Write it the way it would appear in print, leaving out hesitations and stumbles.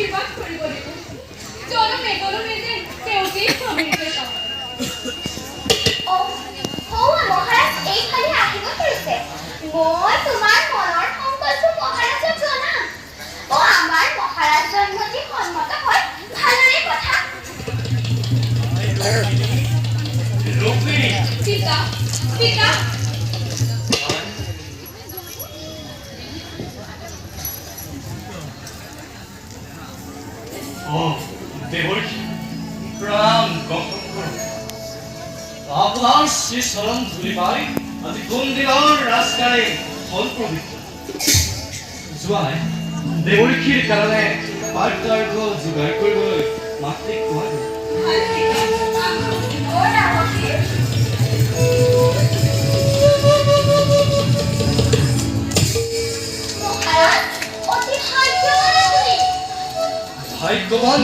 আশীৰ্বাদ কৰিব দিব জনমে গলমে যে তেওঁকেই স্বামীৰূপে পাব মহাৰাজ এইফালে আহিব ধৰিছে মই তোমাৰ মনৰ সংকল্প মহাৰাজক জনাম আমাৰ মহাৰাজ জন্মতি সন্মত হয় ভালৰে কথা পিতা পিতা দেবৰ্ষী প্ৰাণ গ্ৰহণ কৰো আপনাৰ সে শৰণ ধুলি পাই আজি কোন দিনৰ ৰাজকাৰে হল পবিত্ৰ যোৱাই দেবৰ্ষীৰ কাৰণে পাৰ্টাৰ্ঘ যোগাৰ কৰিবলৈ মাতৃক কোৱা ভাগ্যৱান